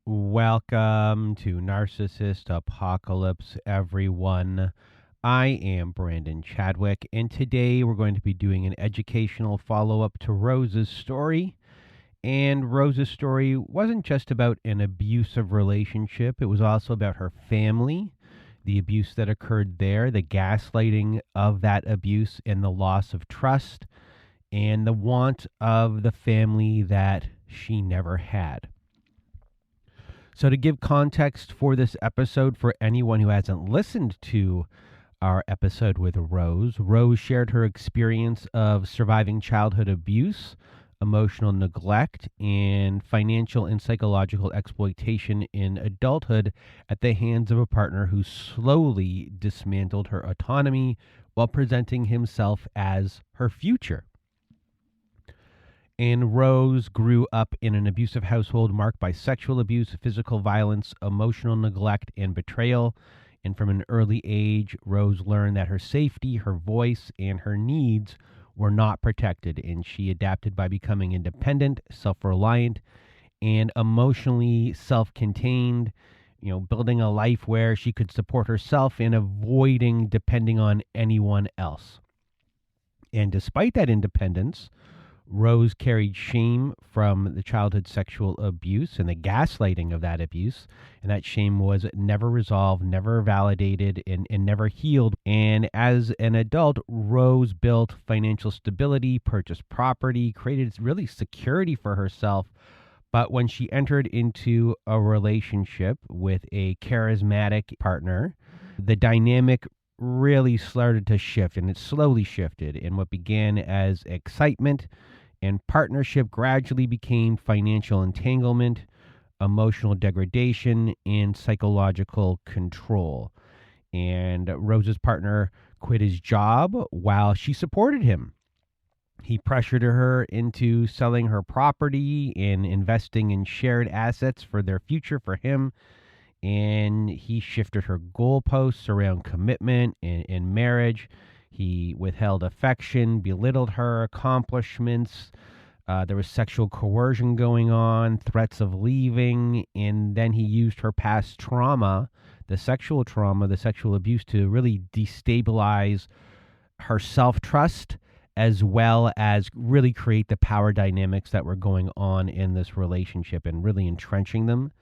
Welcome to Narcissist Apocalypse, everyone. I am Brandon Chadwick, and today we're going to be doing an educational follow-up to Rose's story. And Rose's story wasn't just about an abusive relationship, it was also about her family, the abuse that occurred there, the gaslighting of that abuse, and the loss of trust, and the want of the family that she never had. So, to give context for this episode, for anyone who hasn't listened to our episode with Rose, Rose shared her experience of surviving childhood abuse, emotional neglect, and financial and psychological exploitation in adulthood at the hands of a partner who slowly dismantled her autonomy while presenting himself as her future. And Rose grew up in an abusive household marked by sexual abuse, physical violence, emotional neglect, and betrayal. And from an early age, Rose learned that her safety, her voice, and her needs were not protected. And she adapted by becoming independent, self-reliant, and emotionally self-contained, building a life where she could support herself and avoiding depending on anyone else. And despite that independence, Rose carried shame from the childhood sexual abuse and the gaslighting of that abuse. And that shame was never resolved, never validated, and never healed. And as an adult, Rose built financial stability, purchased property, created really security for herself. But when she entered into a relationship with a charismatic partner, the dynamic really started to shift, and it slowly shifted. And what began as excitement and partnership gradually became financial entanglement, emotional degradation, and psychological control. And Rose's partner quit his job while she supported him. He pressured her into selling her property and investing in shared assets for their future for him. And he shifted her goalposts around commitment and marriage. He withheld affection, belittled her accomplishments. There was sexual coercion going on, threats of leaving. And then he used her past trauma, the sexual abuse, to really destabilize her self-trust, as well as really create the power dynamics that were going on in this relationship and really entrenching them.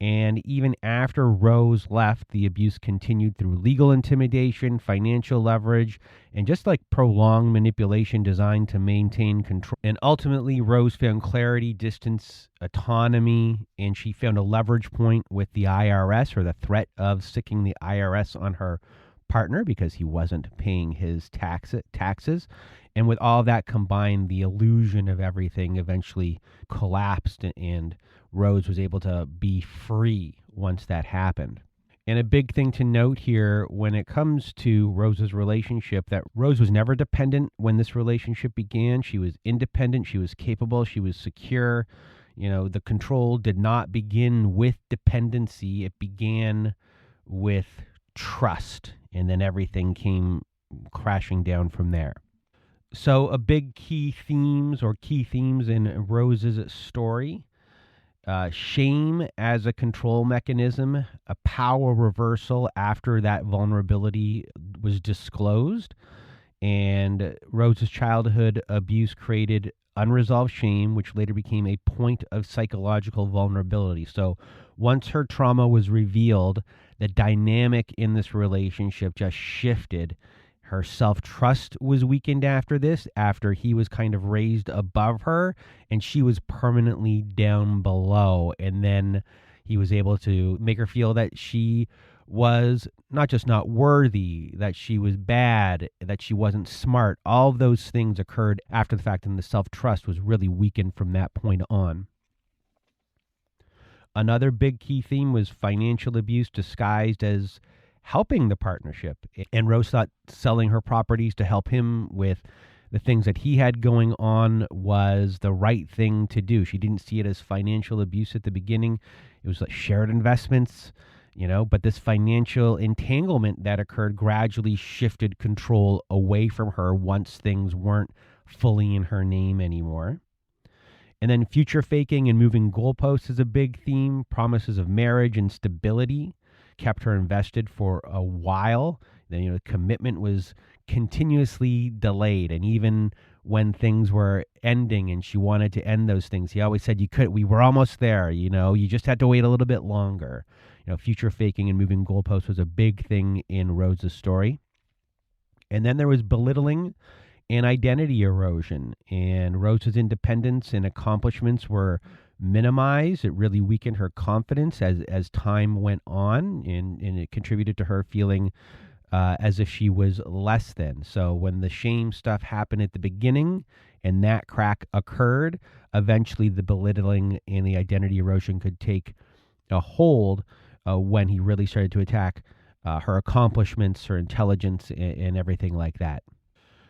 And even after Rose left, the abuse continued through legal intimidation, financial leverage, and just like prolonged manipulation designed to maintain control. And ultimately, Rose found clarity, distance, autonomy, and she found a leverage point with the IRS, or the threat of sticking the IRS on her partner because he wasn't paying his taxes. And with all that combined, the illusion of everything eventually collapsed, and Rose was able to be free once that happened. And a big thing to note here when it comes to Rose's relationship, that Rose was never dependent when this relationship began. She was independent, she was capable, she was secure. The control did not begin with dependency, it began with trust, and then everything came crashing down from there. So a big key themes in Rose's story: shame as a control mechanism, a power reversal after that vulnerability was disclosed. And Rose's childhood abuse created unresolved shame, which later became a point of psychological vulnerability. So once her trauma was revealed, the dynamic in this relationship just shifted. Her self-trust was weakened after he was kind of raised above her, and she was permanently down below. And then he was able to make her feel that she was not just not worthy, that she was bad, that she wasn't smart. All of those things occurred after the fact, and the self-trust was really weakened from that point on. Another big key theme was financial abuse disguised as helping the partnership. And Rose thought selling her properties to help him with the things that he had going on was the right thing to do. She didn't see it as financial abuse at the beginning. It was like shared investments, but this financial entanglement that occurred gradually shifted control away from her once things weren't fully in her name anymore. And then future faking and moving goalposts is a big theme. Promises of marriage and stability kept her invested for a while. Then, the commitment was continuously delayed. And even when things were ending and she wanted to end those things, he always said, we were almost there. You just had to wait a little bit longer. Future faking and moving goalposts was a big thing in Rose's story. And then there was belittling and identity erosion, and Rose's independence and accomplishments were minimized. It really weakened her confidence as time went on, and it contributed to her feeling as if she was less than. So when the shame stuff happened at the beginning and that crack occurred, eventually the belittling and the identity erosion could take a hold when he really started to attack her accomplishments, her intelligence, and everything like that.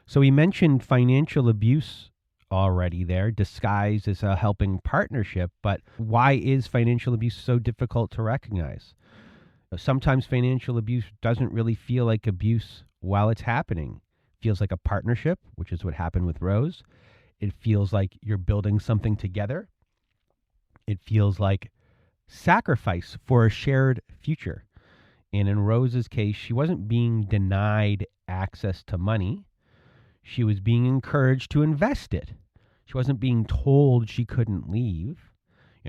So we mentioned financial abuse already there, disguised as a helping partnership, but why is financial abuse so difficult to recognize? Sometimes financial abuse doesn't really feel like abuse while it's happening. It feels like a partnership, which is what happened with Rose. It feels like you're building something together. It feels like sacrifice for a shared future. And in Rose's case, she wasn't being denied access to money. She was being encouraged to invest it. She wasn't being told she couldn't leave.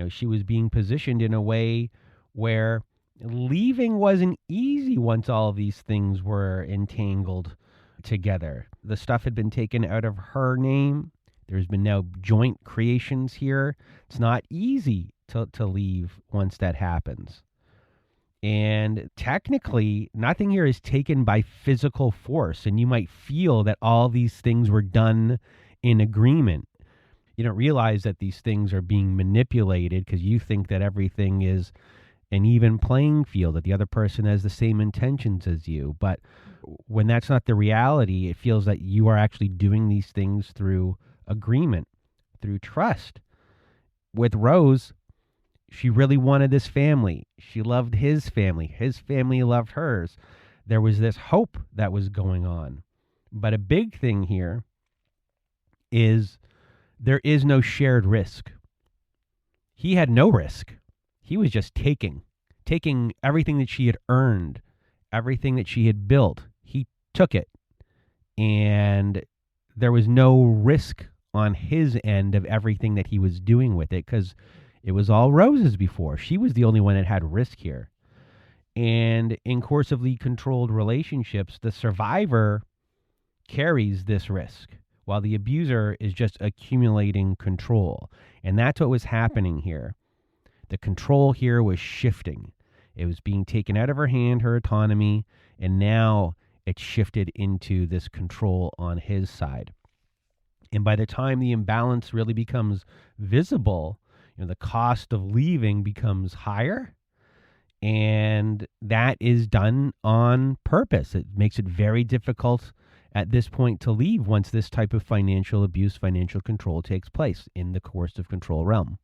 She was being positioned in a way where leaving wasn't easy once all of these things were entangled together. The stuff had been taken out of her name. There's been no joint creations here. It's not easy to leave once that happens. And technically, nothing here is taken by physical force. And you might feel that all these things were done in agreement. You don't realize that these things are being manipulated because you think that everything is an even playing field, that the other person has the same intentions as you. But when that's not the reality, it feels that you are actually doing these things through agreement, through trust. With Rose, she really wanted this family. She loved his family. His family loved hers. There was this hope that was going on. But a big thing here is there is no shared risk. He had no risk. He was just taking everything that she had earned, everything that she had built. He took it. And there was no risk on his end of everything that he was doing with it because it was all Rose's before. She was the only one that had risk here. And in coercively controlled relationships, the survivor carries this risk while the abuser is just accumulating control. And that's what was happening here. The control here was shifting. It was being taken out of her hand, her autonomy, and now it shifted into this control on his side. And by the time the imbalance really becomes visible, the cost of leaving becomes higher, and that is done on purpose. It makes it very difficult at this point to leave once this type of financial abuse, financial control takes place in the coercive control realm.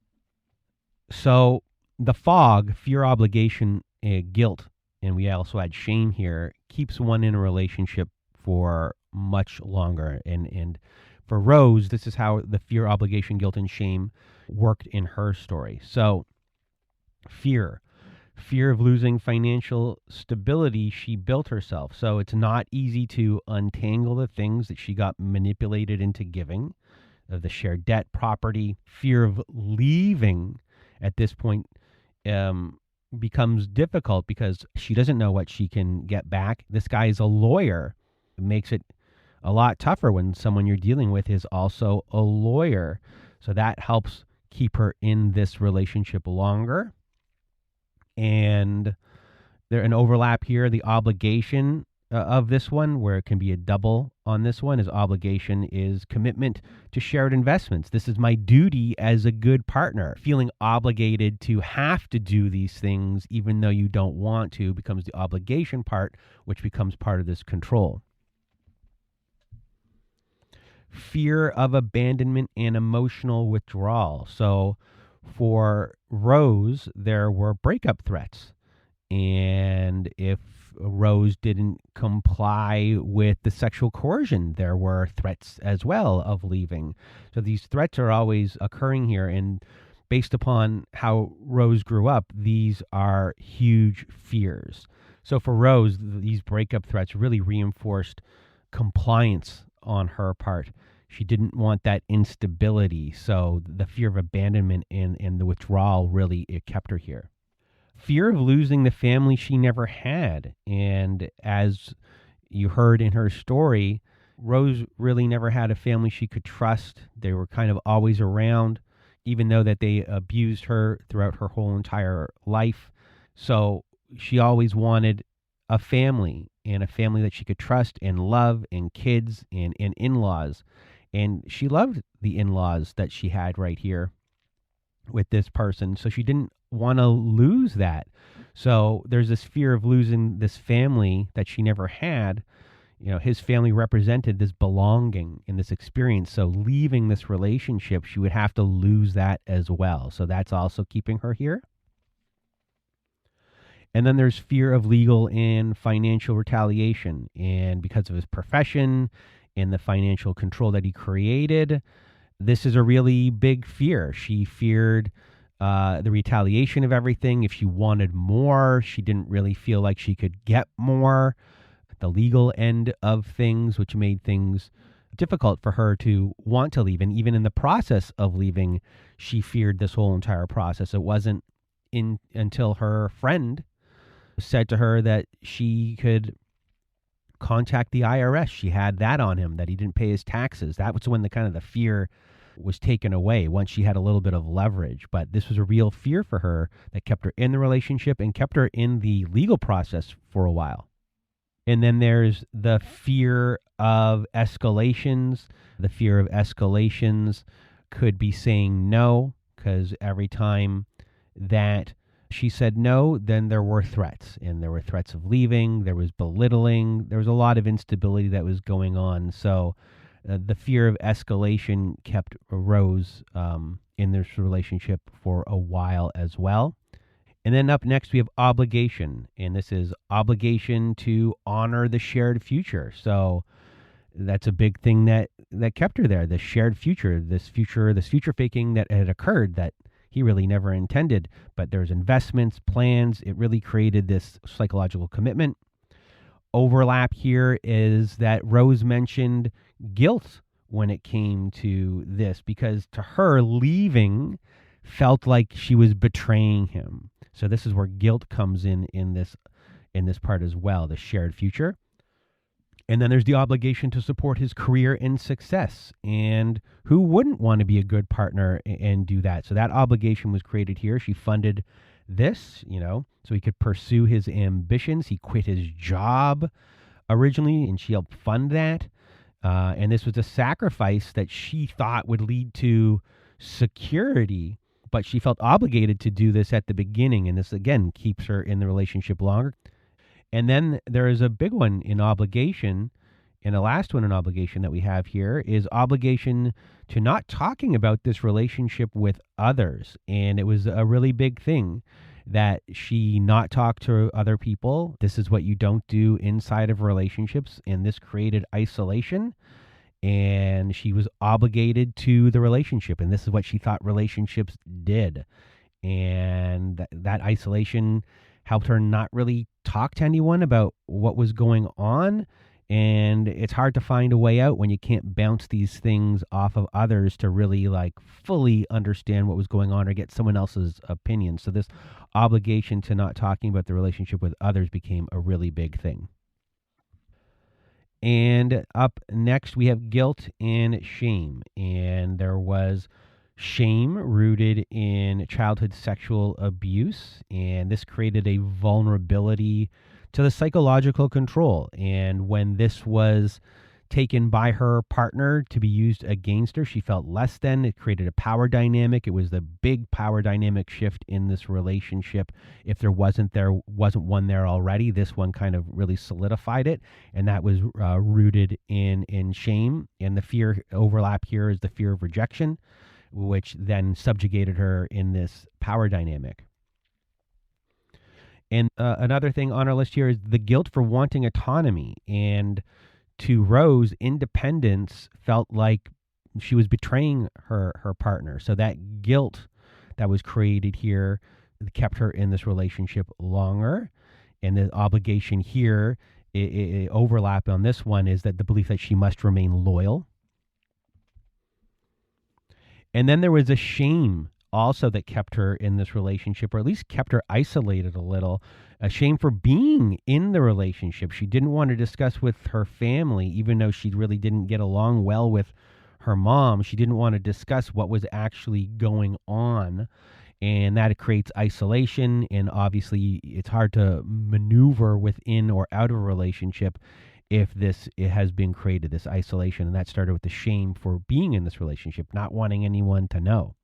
So the fog, fear, obligation, guilt, and we also add shame here, keeps one in a relationship for much longer. And for Rose, this is how the fear, obligation, guilt, and shame worked in her story. So fear of losing financial stability she built herself. So it's not easy to untangle the things that she got manipulated into giving, the shared debt, property. Fear of leaving at this point becomes difficult because she doesn't know what she can get back. This guy is a lawyer. It makes it a lot tougher when someone you're dealing with is also a lawyer. So that helps keep her in this relationship longer. And there's an overlap here. The obligation of this one, where it can be a double on this one, is obligation is commitment to shared investments. This is my duty as a good partner. Feeling obligated to have to do these things even though you don't want to becomes the obligation part, which becomes part of this control. Fear of abandonment and emotional withdrawal. So for Rose, there were breakup threats. And if Rose didn't comply with the sexual coercion, there were threats as well of leaving. So these threats are always occurring here. And based upon how Rose grew up, these are huge fears. So for Rose, these breakup threats really reinforced compliance on her part. She didn't want that instability. So the fear of abandonment and the withdrawal really, it kept her here. Fear of losing the family she never had. And as you heard in her story, Rose really never had a family she could trust. They were kind of always around, even though that they abused her throughout her whole entire life. So she always wanted a family, and a family that she could trust and love, and kids and in-laws. And she loved the in-laws that she had right here with this person. So she didn't want to lose that. So there's this fear of losing this family that she never had. You know, his family represented this belonging in this experience. So leaving this relationship, she would have to lose that as well. So that's also keeping her here. And then there's fear of legal and financial retaliation. And because of his profession and the financial control that he created, this is a really big fear. She feared the retaliation of everything. If she wanted more, she didn't really feel like she could get more. The legal end of things, which made things difficult for her to want to leave. And even in the process of leaving, she feared this whole entire process. It wasn't until her friend said to her that she could contact the IRS. She had that on him, that he didn't pay his taxes. That was when the kind of the fear was taken away, once she had a little bit of leverage. But this was a real fear for her that kept her in the relationship and kept her in the legal process for a while. And then there's the fear of escalations. The fear of escalations could be saying no, because every time that she said no, then there were threats, and there were threats of leaving. There was belittling. There was a lot of instability that was going on. So the fear of escalation kept Rose in this relationship for a while as well. And then up next, we have obligation. And this is obligation to honor the shared future. So that's a big thing that kept her there, the shared future, this future faking that had occurred that he really never intended. But there's investments, plans. It really created this psychological commitment. Overlap here is that Rose mentioned guilt when it came to this, because to her, leaving felt like she was betraying him. So this is where guilt comes in this part as well, the shared future. And then there's the obligation to support his career and success. And who wouldn't want to be a good partner and do that? So that obligation was created here. She funded this, so he could pursue his ambitions. He quit his job originally, and she helped fund that. And this was a sacrifice that she thought would lead to security, but she felt obligated to do this at the beginning. And this, again, keeps her in the relationship longer. And then there is a big one in obligation, and the last one in obligation that we have here is obligation to not talking about this relationship with others. And it was a really big thing that she not talk to other people. This is what you don't do inside of relationships, and this created isolation. And she was obligated to the relationship, and this is what she thought relationships did. And that isolation helped her not really talk to anyone about what was going on. And it's hard to find a way out when you can't bounce these things off of others to really fully understand what was going on or get someone else's opinion. So this obligation to not talking about the relationship with others became a really big thing. And up next, we have guilt and shame. And there was shame rooted in childhood sexual abuse, and this created a vulnerability to the psychological control. And when this was taken by her partner to be used against her, she felt less than. It created a power dynamic. It was the big power dynamic shift in this relationship. If there wasn't one there already, this one kind of really solidified it, and that was rooted in shame. And the fear overlap here is the fear of rejection, which then subjugated her in this power dynamic. And another thing on our list here is the guilt for wanting autonomy. And to Rose, independence felt like she was betraying her partner. So that guilt that was created here kept her in this relationship longer. And the obligation here, overlap on this one, is that the belief that she must remain loyal. And then there was a shame also that kept her in this relationship, or at least kept her isolated a little. A shame for being in the relationship. She didn't want to discuss with her family, even though she really didn't get along well with her mom. She didn't want to discuss what was actually going on. And that creates isolation. And obviously, it's hard to maneuver within or out of a relationship if it has been created, this isolation. And that started with the shame for being in this relationship, not wanting anyone to know.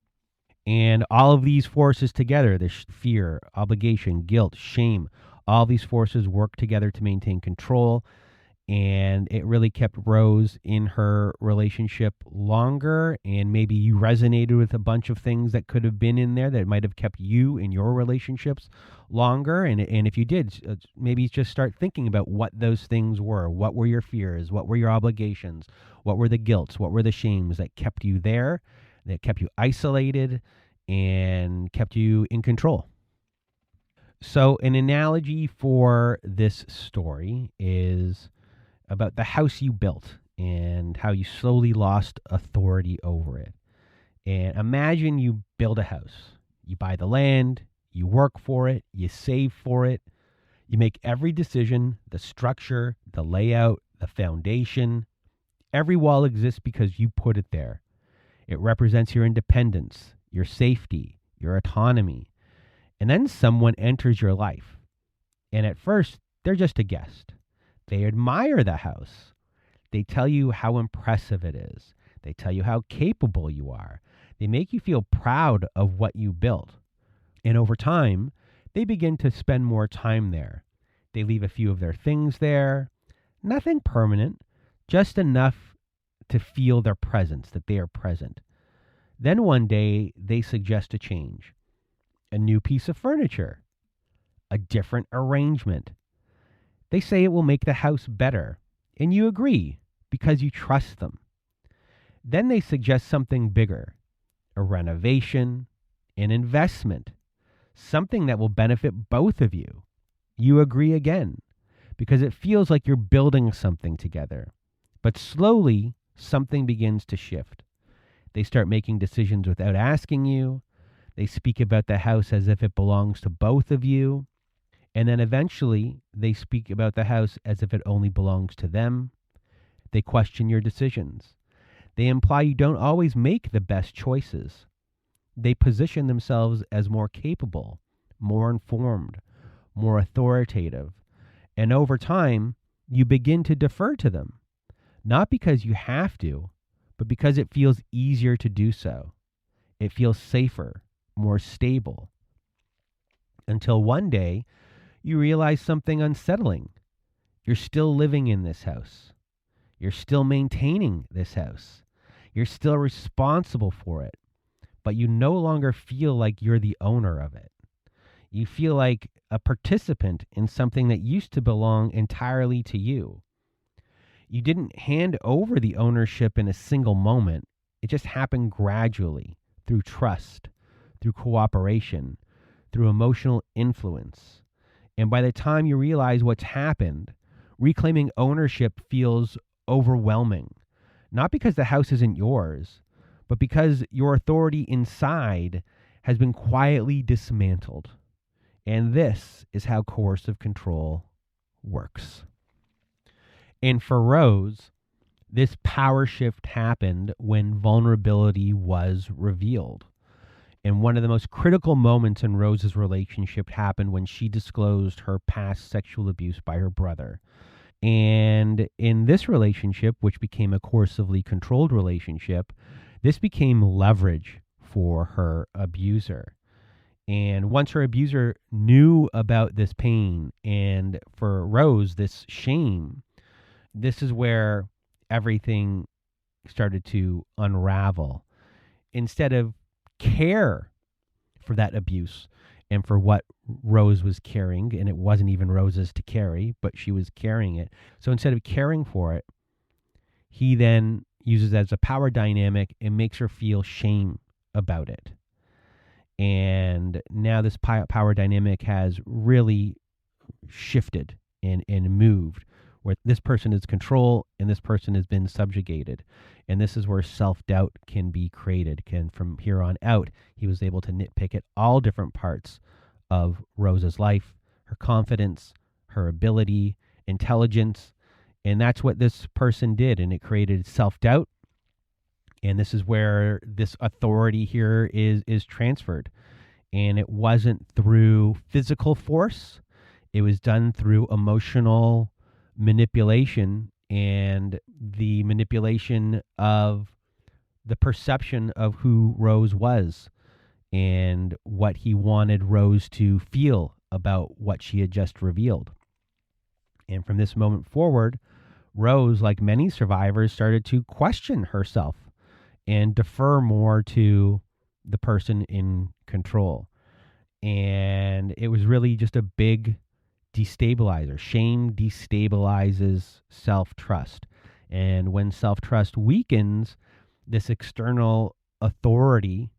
And all of these forces together, this fear, obligation, guilt, shame, all these forces work together to maintain control. And it really kept Rose in her relationship longer. And maybe you resonated with a bunch of things that could have been in there that might have kept you in your relationships longer. And if you did, maybe just start thinking about what those things were. What were your fears? What were your obligations? What were the guilts? What were the shames that kept you there, that kept you isolated and kept you in control? So an analogy for this story is about the house you built and how you slowly lost authority over it. And imagine you build a house. You buy the land, you work for it, you save for it, you make every decision, the structure, the layout, the foundation. Every wall exists because you put it there. It represents your independence, your safety, your autonomy. And then someone enters your life. And at first, they're just a guest. They admire the house. They tell you how impressive it is. They tell you how capable you are. They make you feel proud of what you built. And over time, they begin to spend more time there. They leave a few of their things there. Nothing permanent, just enough to feel their presence, that they are present. Then one day, they suggest a change. A new piece of furniture. A different arrangement. They say it will make the house better, and you agree because you trust them. Then they suggest something bigger, a renovation, an investment, something that will benefit both of you. You agree again because it feels like you're building something together. But slowly, something begins to shift. They start making decisions without asking you. They speak about the house as if it belongs to both of you. And then eventually, they speak about the house as if it only belongs to them. They question your decisions. They imply you don't always make the best choices. They position themselves as more capable, more informed, more authoritative. And over time, you begin to defer to them. Not because you have to, but because it feels easier to do so. It feels safer, more stable. Until one day, you realize something unsettling. You're still living in this house. You're still maintaining this house. You're still responsible for it, but you no longer feel like you're the owner of it. You feel like a participant in something that used to belong entirely to you. You didn't hand over the ownership in a single moment. It just happened gradually through trust, through cooperation, through emotional influence. And by the time you realize what's happened, reclaiming ownership feels overwhelming. Not because the house isn't yours, but because your authority inside has been quietly dismantled. And this is how coercive control works. And for Rose, this power shift happened when vulnerability was revealed. And one of the most critical moments in Rose's relationship happened when she disclosed her past sexual abuse by her brother. And in this relationship, which became a coercively controlled relationship, this became leverage for her abuser. And once her abuser knew about this pain and for Rose, this shame, this is where everything started to unravel. Instead of care for that abuse and for what Rose was carrying. And it wasn't even Rose's to carry, but she was carrying it. So instead of caring for it, he then uses it as a power dynamic and makes her feel shame about it. And now this power dynamic has really shifted and moved, where this person is control and this person has been subjugated. And this is where self-doubt can be created. From here on out, he was able to nitpick at all different parts of Rose's life, her confidence, her ability, intelligence. And that's what this person did. And it created self-doubt. And this is where this authority here is transferred. And it wasn't through physical force. It was done through emotional manipulation and the manipulation of the perception of who Rose was and what he wanted Rose to feel about what she had just revealed. And from this moment forward, Rose, like many survivors, started to question herself and defer more to the person in control. And it was really just a big destabilizer. Shame destabilizes self-trust. And when self-trust weakens, this external authority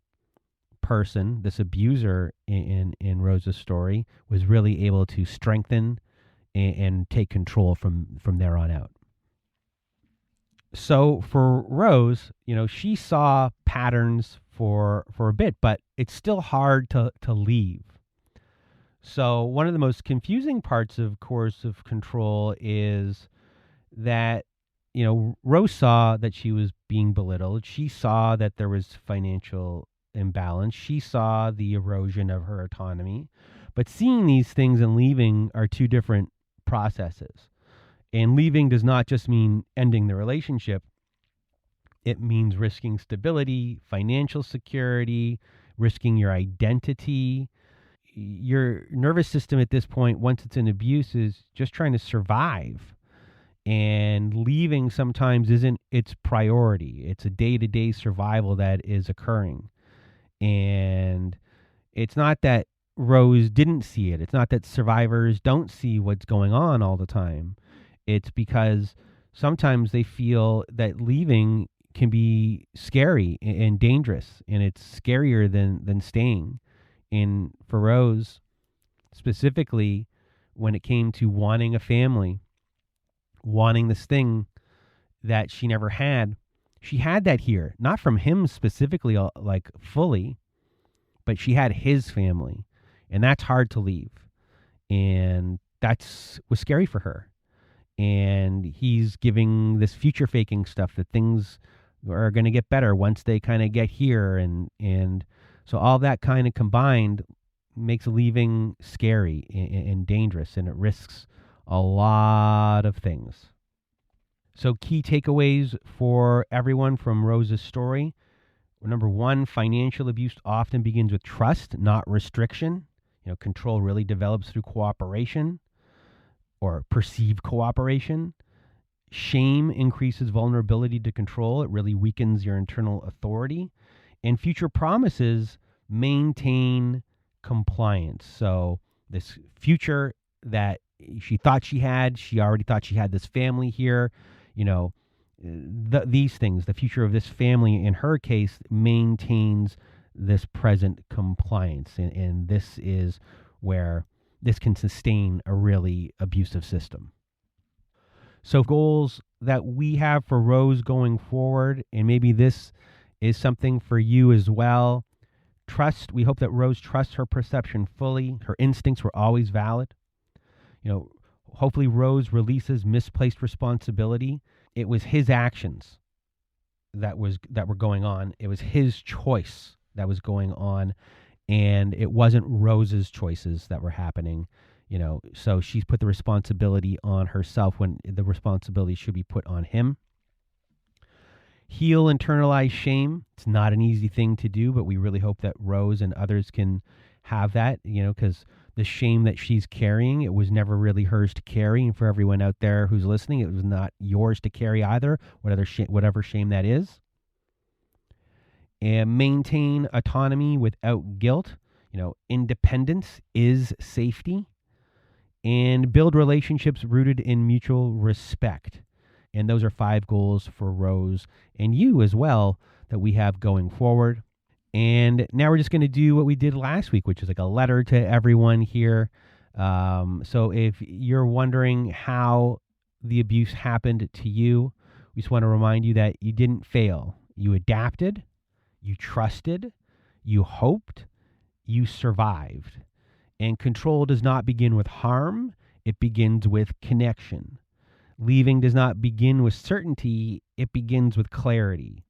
person, this abuser in Rose's story, was really able to strengthen and take control from there on out. So for Rose, she saw patterns for a bit, but it's still hard to leave. So one of the most confusing parts of coercive control is that, Rose saw that she was being belittled. She saw that there was financial imbalance. She saw the erosion of her autonomy. But seeing these things and leaving are two different processes. And leaving does not just mean ending the relationship. It means risking stability, financial security, risking your identity. Your nervous system at this point, once it's in abuse, is just trying to survive. And leaving sometimes isn't its priority. It's a day-to-day survival that is occurring. And it's not that Rose didn't see it. It's not that survivors don't see what's going on all the time. It's because sometimes they feel that leaving can be scary and dangerous, and it's scarier than staying. And for Rose, specifically, when it came to wanting a family, wanting this thing that she never had, she had that here, not from him specifically, like fully, but she had his family, and that's hard to leave. And was scary for her. And he's giving this future faking stuff that things are going to get better once they kind of get here. And so all that kind of combined makes leaving scary and dangerous, and it risks a lot of things. So key takeaways for everyone from Rose's story. Number one, financial abuse often begins with trust, not restriction. Control really develops through cooperation or perceived cooperation. Shame increases vulnerability to control. It really weakens your internal authority. And future promises maintain compliance. So this future that she thought she already thought she had this family here. These things, the future of this family, in her case, maintains this present compliance. And this is where this can sustain a really abusive system. So goals that we have for Rose going forward, and maybe this is something for you as well. Trust. We hope that Rose trusts her perception fully. Her instincts were always valid. Hopefully Rose releases misplaced responsibility. It was his actions that were going on. It was his choice that was going on, and it wasn't Rose's choices that were happening. So she's put the responsibility on herself when the responsibility should be put on him. Heal internalized shame. It's not an easy thing to do, but we really hope that Rose and others can have that, because the shame that she's carrying, it was never really hers to carry. And for everyone out there who's listening, it was not yours to carry either, whatever shame that is. And maintain autonomy without guilt. Independence is safety, and build relationships rooted in mutual respect. And those are 5 goals for Rose and you as well that we have going forward. And now we're just going to do what we did last week, which is like a letter to everyone here. So if you're wondering how the abuse happened to you, we just want to remind you that you didn't fail. You adapted, you trusted, you hoped, you survived. And control does not begin with harm, it begins with connection. Leaving does not begin with certainty, it begins with clarity.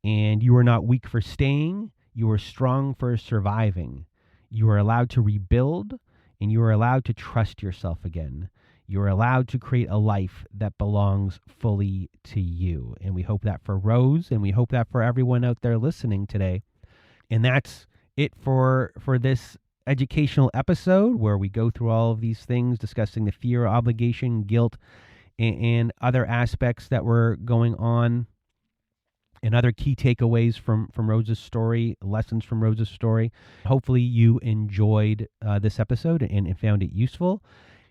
And you are not weak for staying, you are strong for surviving. You are allowed to rebuild, and you are allowed to trust yourself again. You are allowed to create a life that belongs fully to you. And we hope that for Rose, and we hope that for everyone out there listening today. And that's it for this educational episode, where we go through all of these things, discussing the fear, obligation, guilt, and other aspects that were going on, and other key takeaways from Rose's story, lessons from Rose's story. Hopefully you enjoyed this episode and found it useful.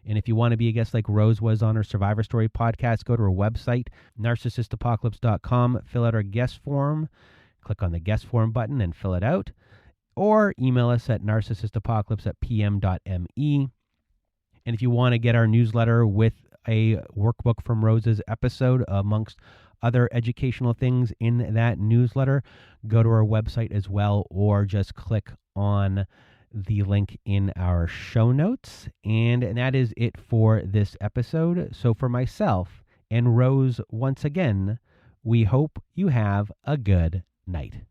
And if you want to be a guest like Rose was on her Survivor Story podcast, go to our website, narcissistapocalypse.com, fill out our guest form, click on the guest form button and fill it out, or email us at narcissistapocalypse@pm.me. And if you want to get our newsletter with a workbook from Rose's episode, amongst other educational things in that newsletter, go to our website as well, or just click on the link in our show notes. And that is it for this episode. So for myself and Rose, once again, we hope you have a good night.